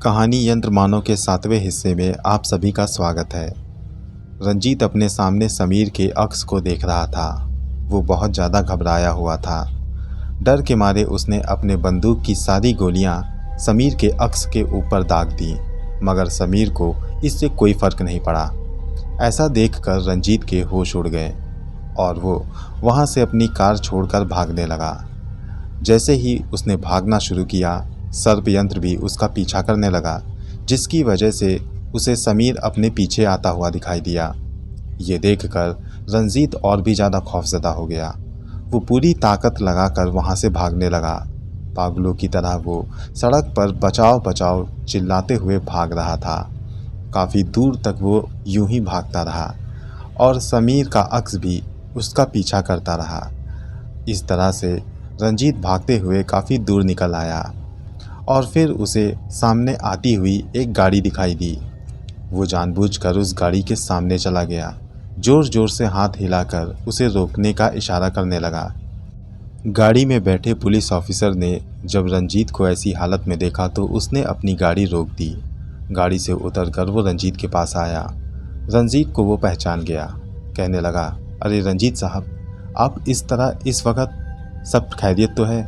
कहानी यंत्र मानव के 7वें हिस्से में आप सभी का स्वागत है। रंजीत अपने सामने समीर के अक्स को देख रहा था। वो बहुत ज़्यादा घबराया हुआ था। डर के मारे उसने अपने बंदूक की सारी गोलियां समीर के अक्स के ऊपर दाग दी, मगर समीर को इससे कोई फर्क नहीं पड़ा। ऐसा देखकर रंजीत के होश उड़ गए और वो वहाँ से अपनी कार छोड़कर भागने लगा। जैसे ही उसने भागना शुरू किया, सर्प यंत्र भी उसका पीछा करने लगा, जिसकी वजह से उसे समीर अपने पीछे आता हुआ दिखाई दिया। ये देखकर रंजीत और भी ज़्यादा खौफज़दा हो गया। वो पूरी ताकत लगाकर वहाँ से भागने लगा। पागलों की तरह वो सड़क पर बचाओ बचाओ चिल्लाते हुए भाग रहा था। काफ़ी दूर तक वो यूं ही भागता रहा और समीर का अक्स भी उसका पीछा करता रहा। इस तरह से रंजीत भागते हुए काफ़ी दूर निकल आया और फिर उसे सामने आती हुई एक गाड़ी दिखाई दी। वो जानबूझकर उस गाड़ी के सामने चला गया, ज़ोर ज़ोर से हाथ हिलाकर उसे रोकने का इशारा करने लगा। गाड़ी में बैठे पुलिस ऑफिसर ने जब रंजीत को ऐसी हालत में देखा तो उसने अपनी गाड़ी रोक दी। गाड़ी से उतरकर वो रंजीत के पास आया। रंजीत को वो पहचान गया। कहने लगा, अरे रंजीत साहब, आप इस तरह इस वक्त सब खैरियत तो है?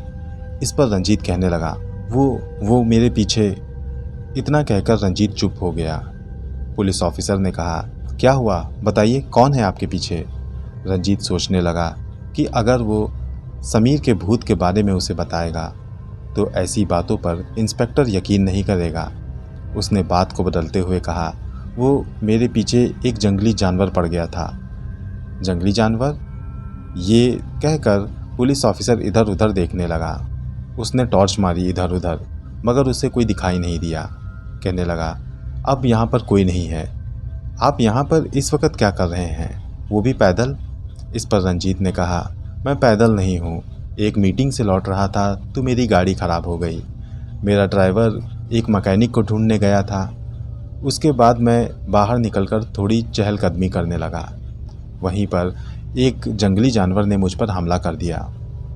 इस पर रंजीत कहने लगा, वो मेरे पीछे। इतना कहकर रंजीत चुप हो गया। पुलिस ऑफिसर ने कहा, क्या हुआ, बताइए कौन है आपके पीछे? रंजीत सोचने लगा कि अगर वो समीर के भूत के बारे में उसे बताएगा तो ऐसी बातों पर इंस्पेक्टर यकीन नहीं करेगा। उसने बात को बदलते हुए कहा, वो मेरे पीछे एक जंगली जानवर पड़ गया था। जंगली जानवर? ये कहकर पुलिस ऑफिसर इधर उधर देखने लगा। उसने टॉर्च मारी इधर उधर, मगर उसे कोई दिखाई नहीं दिया। कहने लगा, अब यहाँ पर कोई नहीं है। आप यहाँ पर इस वक्त क्या कर रहे हैं, वो भी पैदल? इस पर रंजीत ने कहा, मैं पैदल नहीं हूँ, एक मीटिंग से लौट रहा था तो मेरी गाड़ी ख़राब हो गई। मेरा ड्राइवर एक मैकेनिक को ढूंढने गया था। उसके बाद मैं बाहर निकलकर थोड़ी चहलकदमी करने लगा। वहीं पर एक जंगली जानवर ने मुझ पर हमला कर दिया।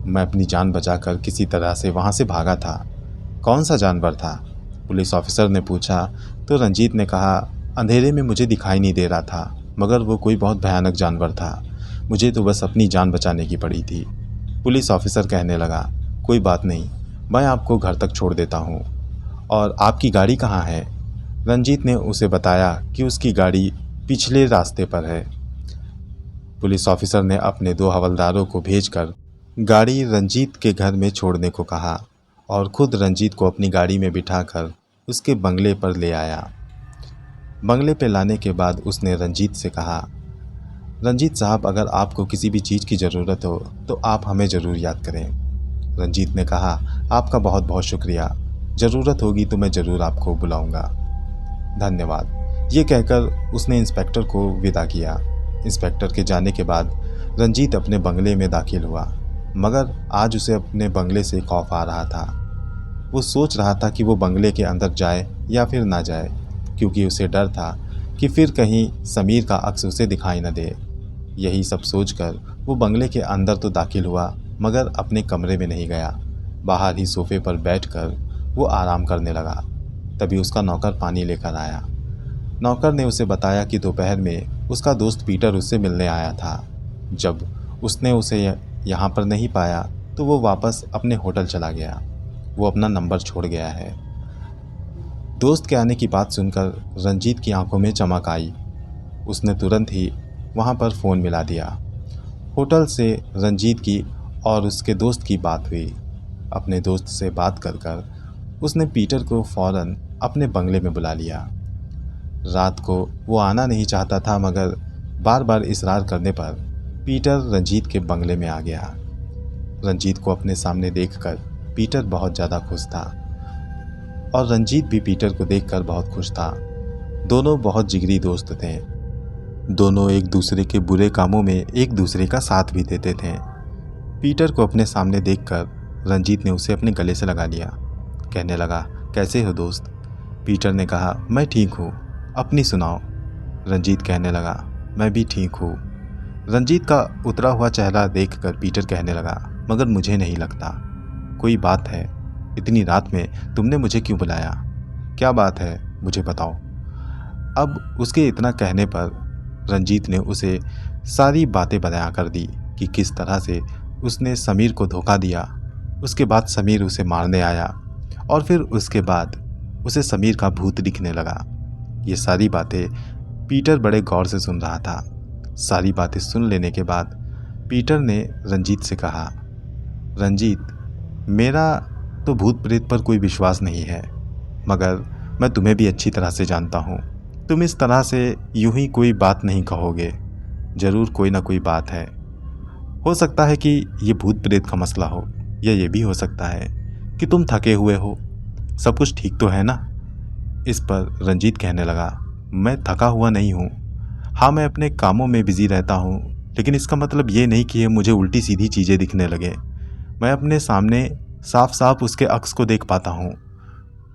मैं अपनी जान बचाकर किसी तरह से वहाँ से भागा था। कौन सा जानवर था? पुलिस ऑफिसर ने पूछा तो रंजीत ने कहा, अंधेरे में मुझे दिखाई नहीं दे रहा था, मगर वो कोई बहुत भयानक जानवर था। मुझे तो बस अपनी जान बचाने की पड़ी थी। पुलिस ऑफिसर कहने लगा, कोई बात नहीं, मैं आपको घर तक छोड़ देता हूँ। और आपकी गाड़ी कहाँ है? रंजीत ने उसे बताया कि उसकी गाड़ी पिछले रास्ते पर है। पुलिस ऑफिसर ने अपने 2 हवलदारों को भेजकर गाड़ी रंजीत के घर में छोड़ने को कहा और खुद रंजीत को अपनी गाड़ी में बिठाकर उसके बंगले पर ले आया। बंगले पे लाने के बाद उसने रंजीत से कहा, रंजीत साहब, अगर आपको किसी भी चीज़ की ज़रूरत हो तो आप हमें ज़रूर याद करें। रंजीत ने कहा, आपका बहुत बहुत शुक्रिया, ज़रूरत होगी तो मैं ज़रूर आपको बुलाऊंगा। धन्यवाद। ये कहकर उसने इंस्पेक्टर को विदा किया। इंस्पेक्टर के जाने के बाद रंजीत अपने बंगले में दाखिल हुआ, मगर आज उसे अपने बंगले से खौफ आ रहा था। वो सोच रहा था कि वो बंगले के अंदर जाए या फिर ना जाए, क्योंकि उसे डर था कि फिर कहीं समीर का अक्स उसे दिखाई न दे। यही सब सोचकर वो बंगले के अंदर तो दाखिल हुआ, मगर अपने कमरे में नहीं गया। बाहर ही सोफे पर बैठकर वो आराम करने लगा। तभी उसका नौकर पानी लेकर आया। नौकर ने उसे बताया कि दोपहर में उसका दोस्त पीटर उससे मिलने आया था। जब उसने उसे यहाँ पर नहीं पाया तो वो वापस अपने होटल चला गया। वो अपना नंबर छोड़ गया है। दोस्त के आने की बात सुनकर रंजीत की आंखों में चमक आई। उसने तुरंत ही वहाँ पर फ़ोन मिला दिया। होटल से रंजीत की और उसके दोस्त की बात हुई। अपने दोस्त से बात कर उसने पीटर को फ़ौरन अपने बंगले में बुला लिया। रात को वो आना नहीं चाहता था, मगर बार बार इसरार करने पर पीटर रंजीत के बंगले में आ गया। रंजीत को अपने सामने देखकर पीटर बहुत ज़्यादा खुश था और रंजीत भी पीटर को देखकर बहुत खुश था। दोनों बहुत जिगरी दोस्त थे। दोनों एक दूसरे के बुरे कामों में एक दूसरे का साथ भी देते थे। पीटर को अपने सामने देखकर रंजीत ने उसे अपने गले से लगा लिया। कहने लगा, कैसे हो दोस्त? पीटर ने कहा, मैं ठीक हूँ, अपनी सुनाओ। रंजीत कहने लगा, मैं भी ठीक हूँ। रंजीत का उतरा हुआ चेहरा देखकर पीटर कहने लगा, मगर मुझे नहीं लगता कोई बात है। इतनी रात में तुमने मुझे क्यों बुलाया? क्या बात है, मुझे बताओ। अब उसके इतना कहने पर रंजीत ने उसे सारी बातें बयां कर दी कि किस तरह से उसने समीर को धोखा दिया। उसके बाद समीर उसे मारने आया और फिर उसके बाद उसे समीर का भूत दिखने लगा। ये सारी बातें पीटर बड़े गौर से सुन रहा था। सारी बातें सुन लेने के बाद पीटर ने रंजीत से कहा, रंजीत, मेरा तो भूत प्रेत पर कोई विश्वास नहीं है, मगर मैं तुम्हें भी अच्छी तरह से जानता हूँ। तुम इस तरह से यूं ही कोई बात नहीं कहोगे, ज़रूर कोई ना कोई बात है। हो सकता है कि ये भूत प्रेत का मसला हो, या ये भी हो सकता है कि तुम थके हुए हो। सब कुछ ठीक तो है ना? इस पर रंजीत कहने लगा, मैं थका हुआ नहीं हूँ। हाँ, मैं अपने कामों में बिजी रहता हूँ, लेकिन इसका मतलब ये नहीं कि ये मुझे उल्टी सीधी चीज़ें दिखने लगे। मैं अपने सामने साफ साफ उसके अक्स को देख पाता हूँ,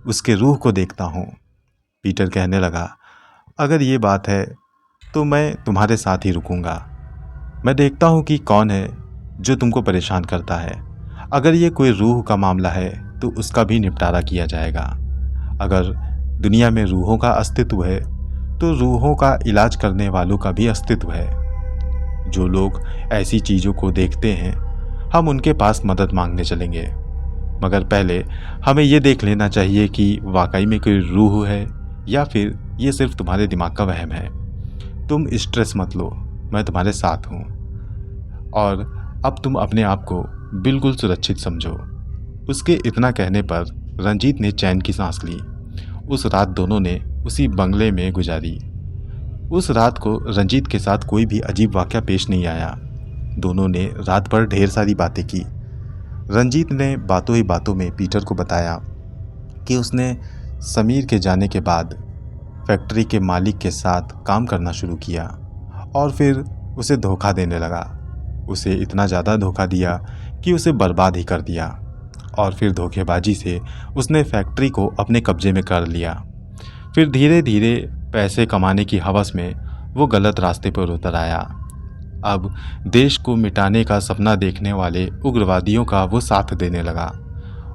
उसके रूह को देखता हूँ। पीटर कहने लगा, अगर ये बात है तो मैं तुम्हारे साथ ही रुकूंगा। मैं देखता हूँ कि कौन है जो तुमको परेशान करता है। अगर ये कोई रूह का मामला है तो उसका भी निपटारा किया जाएगा। अगर दुनिया में रूहों का अस्तित्व है तो रूहों का इलाज करने वालों का भी अस्तित्व है। जो लोग ऐसी चीज़ों को देखते हैं, हम उनके पास मदद मांगने चलेंगे, मगर पहले हमें ये देख लेना चाहिए कि वाकई में कोई रूह है या फिर ये सिर्फ तुम्हारे दिमाग का वहम है। तुम स्ट्रेस मत लो, मैं तुम्हारे साथ हूँ, और अब तुम अपने आप को बिल्कुल सुरक्षित समझो। उसके इतना कहने पर रंजीत ने चैन की सांस ली। उस रात दोनों ने उसी बंगले में गुजारी। उस रात को रंजीत के साथ कोई भी अजीब वाक़या पेश नहीं आया। दोनों ने रात भर ढेर सारी बातें की। रंजीत ने बातों ही बातों में पीटर को बताया कि उसने समीर के जाने के बाद फैक्ट्री के मालिक के साथ काम करना शुरू किया और फिर उसे धोखा देने लगा। उसे इतना ज़्यादा धोखा दिया कि उसे बर्बाद ही कर दिया, और फिर धोखेबाजी से उसने फैक्ट्री को अपने कब्जे में कर लिया। फिर धीरे धीरे पैसे कमाने की हवस में वो गलत रास्ते पर उतर आया। अब देश को मिटाने का सपना देखने वाले उग्रवादियों का वो साथ देने लगा।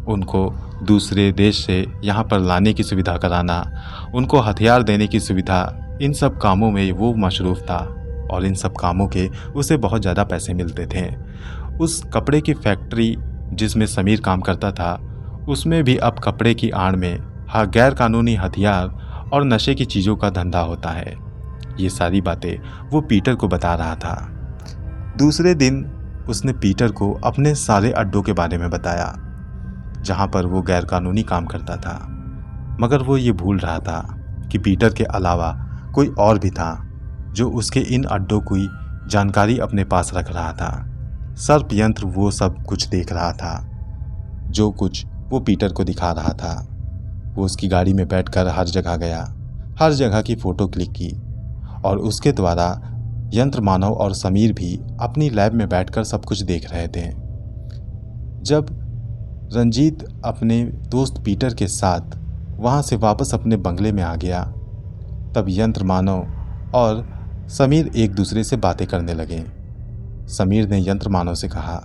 उनको दूसरे देश से यहाँ पर लाने की सुविधा कराना, उनको हथियार देने की सुविधा, इन सब कामों में वो मशरूफ़ था, और इन सब कामों के उसे बहुत ज़्यादा पैसे मिलते थे। उस कपड़े की फैक्ट्री जिसमें समीर काम करता था, उसमें भी अब कपड़े की आड़ में गैर कानूनी हथियार और नशे की चीज़ों का धंधा होता है। ये सारी बातें वो पीटर को बता रहा था। दूसरे दिन उसने पीटर को अपने सारे अड्डों के बारे में बताया जहाँ पर वो गैरकानूनी काम करता था, मगर वो ये भूल रहा था कि पीटर के अलावा कोई और भी था जो उसके इन अड्डों की जानकारी अपने पास रख रहा था। सर्प यंत्र वो सब कुछ देख रहा था, जो कुछ वो पीटर को दिखा रहा था। वो उसकी गाड़ी में बैठकर हर जगह गया, हर जगह की फ़ोटो क्लिक की, और उसके द्वारा यंत्र मानव और समीर भी अपनी लैब में बैठकर सब कुछ देख रहे थे। जब रंजीत अपने दोस्त पीटर के साथ वहाँ से वापस अपने बंगले में आ गया, तब यंत्र मानव और समीर एक दूसरे से बातें करने लगे। समीर ने यंत्र मानव से कहा,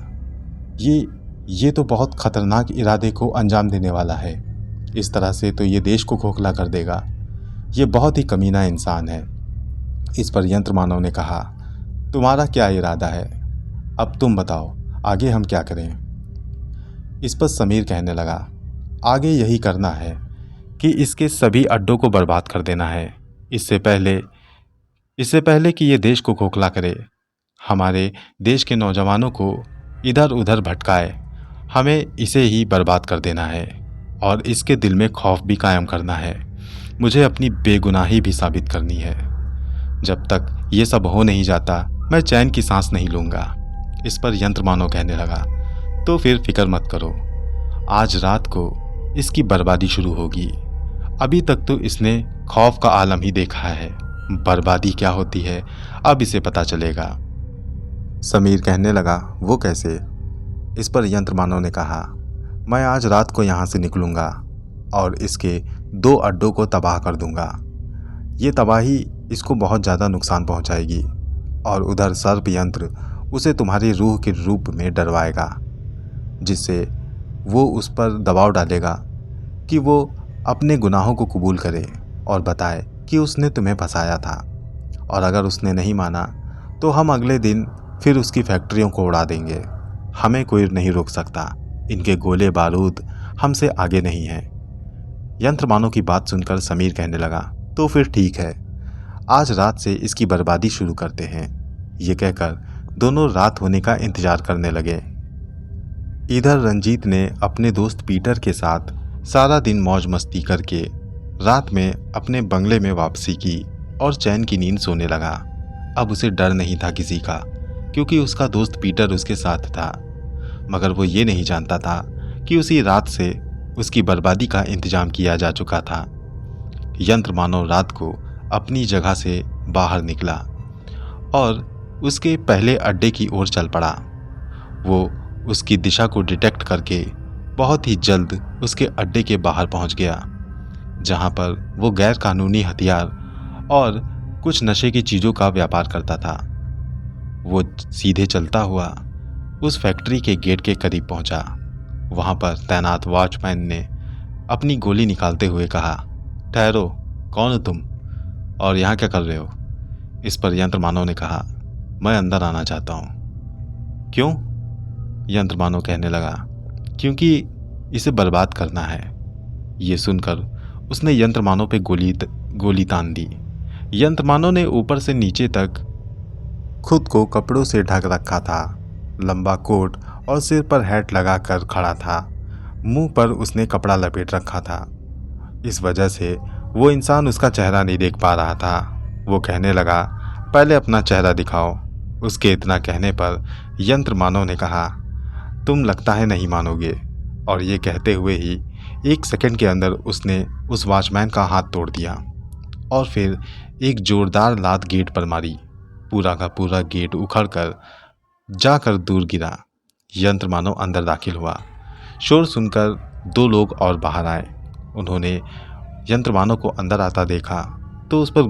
ये तो बहुत खतरनाक इरादे को अंजाम देने वाला है। इस तरह से तो ये देश को खोखला कर देगा। ये बहुत ही कमीना इंसान है। इस पर यंत्र मानव ने कहा, तुम्हारा क्या इरादा है? अब तुम बताओ, आगे हम क्या करें? इस पर समीर कहने लगा, आगे यही करना है कि इसके सभी अड्डों को बर्बाद कर देना है, इससे पहले कि ये देश को खोखला करे, हमारे देश के नौजवानों को इधर उधर भटकाए। हमें इसे ही बर्बाद कर देना है और इसके दिल में खौफ भी कायम करना है। मुझे अपनी बेगुनाही भी साबित करनी है। जब तक ये सब हो नहीं जाता, मैं चैन की सांस नहीं लूँगा। इस पर यंत्र मानव कहने लगा, तो फिर फिक्र मत करो, आज रात को इसकी बर्बादी शुरू होगी। अभी तक तो इसने खौफ का आलम ही देखा है, बर्बादी क्या होती है अब इसे पता चलेगा। समीर कहने लगा, वो कैसे? इस पर यंत्र मानव ने कहा, मैं आज रात को यहाँ से निकलूँगा और इसके 2 अड्डों को तबाह कर दूँगा। ये तबाही इसको बहुत ज़्यादा नुकसान पहुँचाएगी, और उधर सर्प यंत्र उसे तुम्हारी रूह के रूप में डरवाएगा, जिससे वो उस पर दबाव डालेगा कि वो अपने गुनाहों को कबूल करे और बताए कि उसने तुम्हें फंसाया था, और अगर उसने नहीं माना तो हम अगले दिन फिर उसकी फैक्ट्रियों को उड़ा देंगे। हमें कोई नहीं रोक सकता। इनके गोले बारूद हमसे आगे नहीं हैं। यंत्रमानों की बात सुनकर समीर कहने लगा, तो फिर ठीक है, आज रात से इसकी बर्बादी शुरू करते हैं। ये कहकर दोनों रात होने का इंतजार करने लगे। इधर रंजीत ने अपने दोस्त पीटर के साथ सारा दिन मौज मस्ती करके रात में अपने बंगले में वापसी की और चैन की नींद सोने लगा। अब उसे डर नहीं था किसी का, क्योंकि उसका दोस्त पीटर उसके साथ था। मगर वो ये नहीं जानता था कि उसी रात से उसकी बर्बादी का इंतजाम किया जा चुका था। यंत्र मानव रात को अपनी जगह से बाहर निकला और उसके पहले अड्डे की ओर चल पड़ा। वो उसकी दिशा को डिटेक्ट करके बहुत ही जल्द उसके अड्डे के बाहर पहुंच गया, जहां पर वो गैर कानूनी हथियार और कुछ नशे की चीज़ों का व्यापार करता था। वो सीधे चलता हुआ उस फैक्ट्री के गेट के करीब पहुंचा। वहां पर तैनात वॉचमैन ने अपनी गोली निकालते हुए कहा, ठहरो, कौन हो तुम और यहाँ क्या कर रहे हो? इस पर यंत्र मानव ने कहा, मैं अंदर आना चाहता हूँ। क्यों? यंत्र मानव कहने लगा, क्योंकि इसे बर्बाद करना है। ये सुनकर उसने यंत्र मानव पे गोली तान दी। यंत्र मानव ने ऊपर से नीचे तक खुद को कपड़ों से ढक रखा था। लंबा कोट और सिर पर हैट लगाकर खड़ा था। मुंह पर उसने कपड़ा लपेट रखा था। इस वजह से वो इंसान उसका चेहरा नहीं देख पा रहा था। वो कहने लगा, पहले अपना चेहरा दिखाओ। उसके इतना कहने पर यंत्र मानव ने कहा, तुम लगता है नहीं मानोगे। और ये कहते हुए ही 1 सेकंड के अंदर उसने उस वॉचमैन का हाथ तोड़ दिया और फिर एक जोरदार लात गेट पर मारी। पूरा का पूरा गेट उखड़कर जाकर दूर गिरा। यंत्र मानव अंदर दाखिल हुआ। शोर सुनकर 2 लोग और बाहर आए। उन्होंने यंत्र मानव को अंदर आता देखा तो उस पर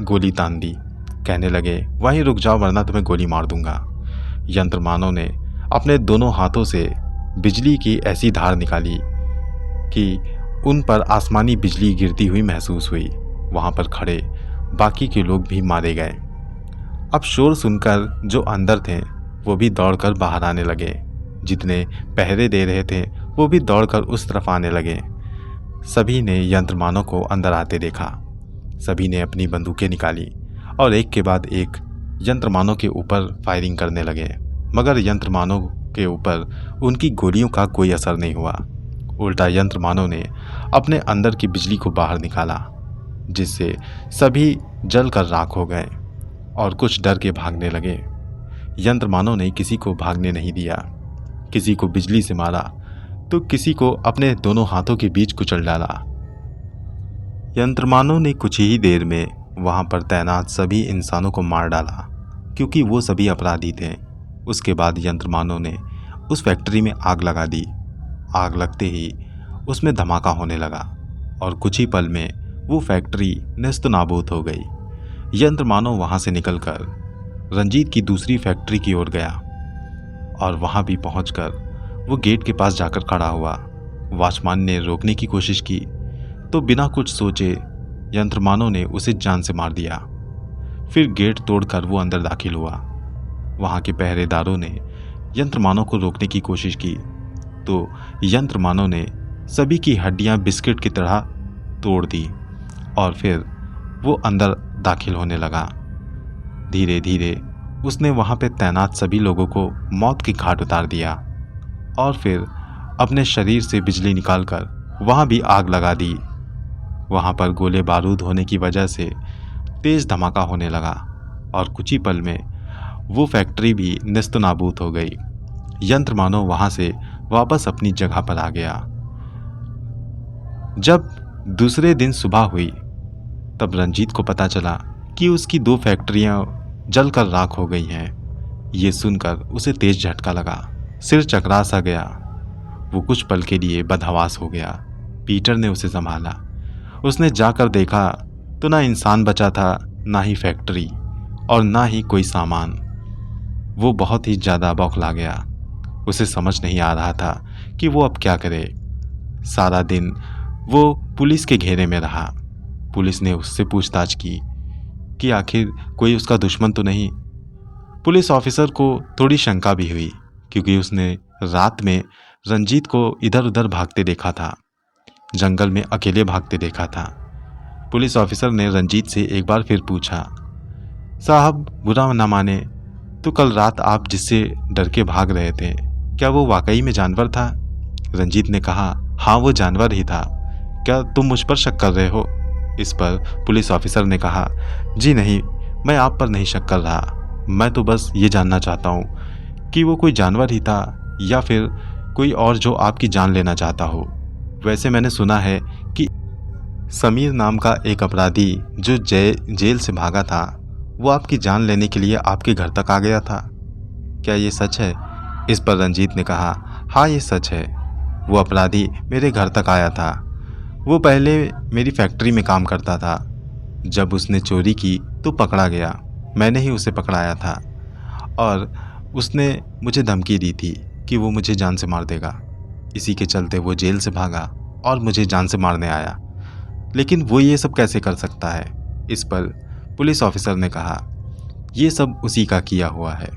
गोली तान दी। कहने लगे, वहीं रुक जाओ वरना तुम्हें गोली मार दूंगा। यंत्र मानव ने अपने दोनों हाथों से बिजली की ऐसी धार निकाली कि उन पर आसमानी बिजली गिरती हुई महसूस हुई। वहां पर खड़े बाकी के लोग भी मारे गए। अब शोर सुनकर जो अंदर थे वो भी दौड़कर बाहर आने लगे। जितने पहरे दे रहे थे वो भी दौड़कर उस तरफ आने लगे। सभी ने यंत्र मानव को अंदर आते देखा। सभी ने अपनी बंदूकें निकाली और एक के बाद एक यंत्र मानव के ऊपर फायरिंग करने लगे। मगर यंत्र मानव के ऊपर उनकी गोलियों का कोई असर नहीं हुआ। उल्टा यंत्र मानव ने अपने अंदर की बिजली को बाहर निकाला, जिससे सभी जलकर राख हो गए और कुछ डर के भागने लगे। यंत्र मानव ने किसी को भागने नहीं दिया। किसी को बिजली से मारा तो किसी को अपने दोनों हाथों के बीच कुचल डाला। यंत्र मानव ने कुछ ही देर में वहां पर तैनात सभी इंसानों को मार डाला, क्योंकि वो सभी अपराधी थे। उसके बाद यंत्र मानव ने उस फैक्ट्री में आग लगा दी। आग लगते ही उसमें धमाका होने लगा और कुछ ही पल में वो फैक्ट्री नेस्तनाबूद हो गई। यंत्र मानव वहाँ से निकलकर रंजीत की दूसरी फैक्ट्री की ओर गया और वहाँ भी पहुंचकर वो गेट के पास जाकर खड़ा हुआ। वॉचमैन ने रोकने की कोशिश की तो बिना कुछ सोचे यंत्र मानव ने उसे जान से मार दिया। फिर गेट तोड़कर वो अंदर दाखिल हुआ। वहाँ के पहरेदारों ने यंत्र मानव को रोकने की कोशिश की तो यंत्र मानव ने सभी की हड्डियां बिस्किट की तरह तोड़ दी और फिर वो अंदर दाखिल होने लगा। धीरे धीरे उसने वहाँ पे तैनात सभी लोगों को मौत की घाट उतार दिया और फिर अपने शरीर से बिजली निकालकर वहाँ भी आग लगा दी। वहाँ पर गोले बारूद होने की वजह से तेज़ धमाका होने लगा और कुछ ही पल में वो फैक्ट्री भी नेस्तनाबूद हो गई। यंत्र मानव वहाँ से वापस अपनी जगह पर आ गया। जब दूसरे दिन सुबह हुई तब रंजीत को पता चला कि उसकी 2 फैक्ट्रियां जलकर राख हो गई हैं। ये सुनकर उसे तेज झटका लगा। सिर चकरा सा गया। वो कुछ पल के लिए बदहवास हो गया। पीटर ने उसे संभाला। उसने जाकर देखा तो ना इंसान बचा था, ना ही फैक्ट्री और ना ही कोई सामान। वो बहुत ही ज़्यादा बौखला गया। उसे समझ नहीं आ रहा था कि वो अब क्या करे। सारा दिन वो पुलिस के घेरे में रहा। पुलिस ने उससे पूछताछ की कि आखिर कोई उसका दुश्मन तो नहीं। पुलिस ऑफिसर को थोड़ी शंका भी हुई क्योंकि उसने रात में रंजीत को इधर उधर भागते देखा था, जंगल में अकेले भागते देखा था। पुलिस ऑफिसर ने रंजीत से एक बार फिर पूछा, साहब बुरा ना माने तो कल रात आप जिससे डर के भाग रहे थे, क्या वो वाकई में जानवर था? रंजीत ने कहा, हाँ वो जानवर ही था। क्या तुम मुझ पर शक कर रहे हो? इस पर पुलिस ऑफिसर ने कहा, जी नहीं, मैं आप पर नहीं शक कर रहा। मैं तो बस ये जानना चाहता हूँ कि वो कोई जानवर ही था या फिर कोई और जो आपकी जान लेना चाहता हो। वैसे मैंने सुना है कि समीर नाम का एक अपराधी जो जेल से भागा था, वो आपकी जान लेने के लिए आपके घर तक आ गया था। क्या ये सच है? इस पर रंजीत ने कहा, हाँ ये सच है। वो अपराधी मेरे घर तक आया था। वो पहले मेरी फैक्ट्री में काम करता था। जब उसने चोरी की तो पकड़ा गया। मैंने ही उसे पकड़ाया था और उसने मुझे धमकी दी थी कि वो मुझे जान से मार देगा। इसी के चलते वो जेल से भागा और मुझे जान से मारने आया। लेकिन वो ये सब कैसे कर सकता है? इस पर पुलिस ऑफिसर ने कहा, ये सब उसी का किया हुआ है।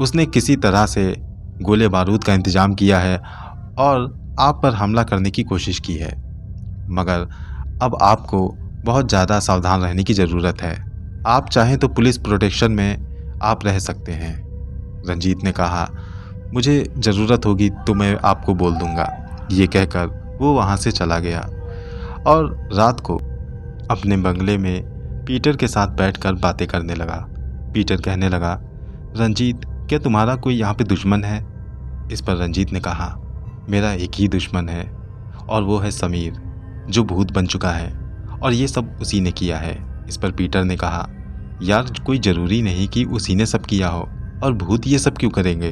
उसने किसी तरह से गोले बारूद का इंतजाम किया है और आप पर हमला करने की कोशिश की है। मगर अब आपको बहुत ज़्यादा सावधान रहने की ज़रूरत है। आप चाहें तो पुलिस प्रोटेक्शन में आप रह सकते हैं। रंजीत ने कहा, मुझे ज़रूरत होगी तो मैं आपको बोल दूंगा। ये कहकर वो वहाँ से चला गया और रात को अपने बंगले में पीटर के साथ बैठकर बातें करने लगा। पीटर कहने लगा, रंजीत क्या तुम्हारा कोई यहाँ पे दुश्मन है? इस पर रंजीत ने कहा, मेरा एक ही दुश्मन है और वो है समीर, जो भूत बन चुका है और ये सब उसी ने किया है। इस पर पीटर ने कहा, यार कोई ज़रूरी नहीं कि उसी ने सब किया हो, और भूत ये सब क्यों करेंगे?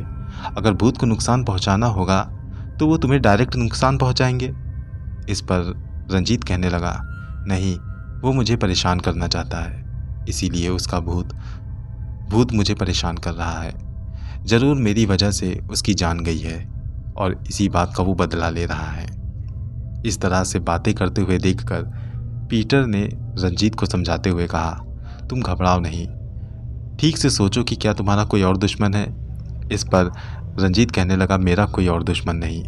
अगर भूत को नुकसान पहुंचाना होगा तो वो तुम्हें डायरेक्ट नुकसान पहुंचाएंगे। इस पर रंजीत कहने लगा, नहीं, वो मुझे परेशान करना चाहता है, इसीलिए उसका भूत मुझे परेशान कर रहा है। ज़रूर मेरी वजह से उसकी जान गई है और इसी बात का वो बदला ले रहा है। इस तरह से बातें करते हुए देखकर पीटर ने रंजीत को समझाते हुए कहा, तुम घबराओ नहीं, ठीक से सोचो कि क्या तुम्हारा कोई और दुश्मन है? इस पर रंजीत कहने लगा, मेरा कोई और दुश्मन नहीं,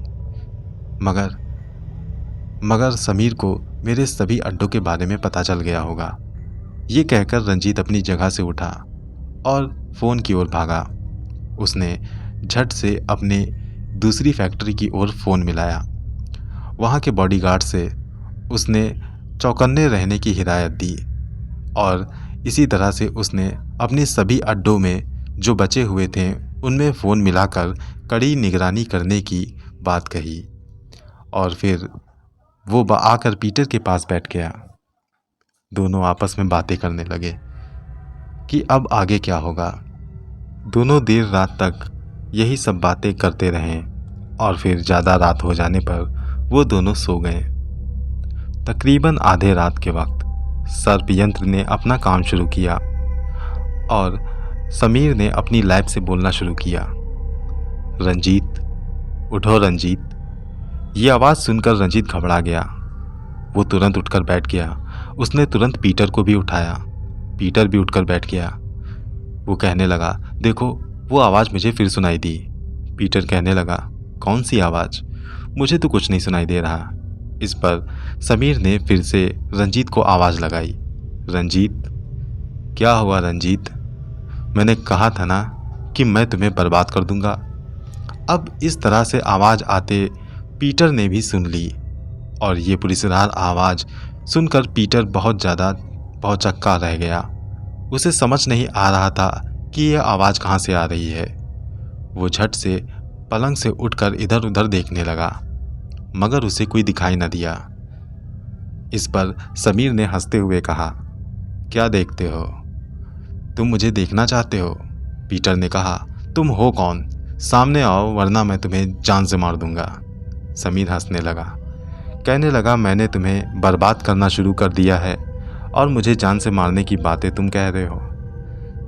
मगर समीर को मेरे सभी अड्डों के बारे में पता चल गया होगा। ये कहकर रंजीत अपनी जगह से उठा और फ़ोन की ओर भागा। उसने झट से अपने दूसरी फैक्ट्री की ओर फ़ोन मिलाया। वहाँ के बॉडीगार्ड से उसने चौकन्ने रहने की हिदायत दी और इसी तरह से उसने अपने सभी अड्डों में जो बचे हुए थे उनमें फ़ोन मिलाकर कड़ी निगरानी करने की बात कही। और फिर वो आकर पीटर के पास बैठ गया। दोनों आपस में बातें करने लगे कि अब आगे क्या होगा। दोनों देर रात तक यही सब बातें करते रहे और फिर ज़्यादा रात हो जाने पर वो दोनों सो गए। तकरीबन आधे रात के वक्त सर्पयंत्र ने अपना काम शुरू किया और समीर ने अपनी लैब से बोलना शुरू किया, रंजीत उठो रंजीत। ये आवाज़ सुनकर रंजीत घबरा गया। वो तुरंत उठकर बैठ गया। उसने तुरंत पीटर को भी उठाया। पीटर भी उठकर बैठ गया। वो कहने लगा, देखो वो आवाज़ मुझे फिर सुनाई दी। पीटर कहने लगा, कौन सी आवाज़? मुझे तो कुछ नहीं सुनाई दे रहा। इस पर समीर ने फिर से रंजीत को आवाज़ लगाई, रंजीत क्या हुआ रंजीत? मैंने कहा था ना कि मैं तुम्हें बर्बाद कर दूंगा। अब इस तरह से आवाज़ आते पीटर ने भी सुन ली और ये पुलिसदार आवाज़ सुनकर पीटर बहुत भौचक्का रह गया। उसे समझ नहीं आ रहा था कि यह आवाज़ कहाँ से आ रही है। वो झट से पलंग से उठकर इधर उधर देखने लगा, मगर उसे कोई दिखाई न दिया। इस पर समीर ने हंसते हुए कहा, क्या देखते हो? तुम मुझे देखना चाहते हो? पीटर ने कहा, तुम हो कौन? सामने आओ वरना मैं तुम्हें जान से मार दूंगा। समीर हंसने लगा, कहने लगा, मैंने तुम्हें बर्बाद करना शुरू कर दिया है और मुझे जान से मारने की बातें तुम कह रहे हो।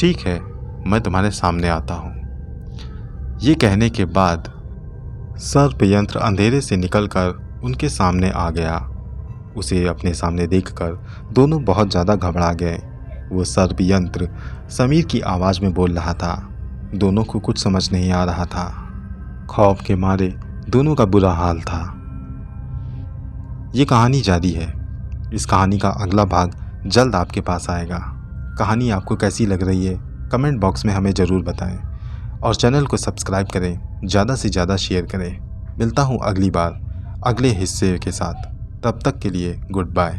ठीक है, मैं तुम्हारे सामने आता हूँ। ये कहने के बाद सर्पयंत्र अंधेरे से निकलकर उनके सामने आ गया उसे अपने सामने देखकर दोनों बहुत ज़्यादा घबरा गए। वो सर्प यंत्र समीर की आवाज़ में बोल रहा था। दोनों को कुछ समझ नहीं आ रहा था। खौफ के मारे दोनों का बुरा हाल था। ये कहानी जारी है। इस कहानी का अगला भाग जल्द आपके पास आएगा। कहानी आपको कैसी लग रही है कमेंट बॉक्स में हमें ज़रूर बताएं और चैनल को सब्सक्राइब करें, ज़्यादा से ज़्यादा शेयर करें। मिलता हूँ अगली बार अगले हिस्से के साथ। तब तक के लिए गुड बाय।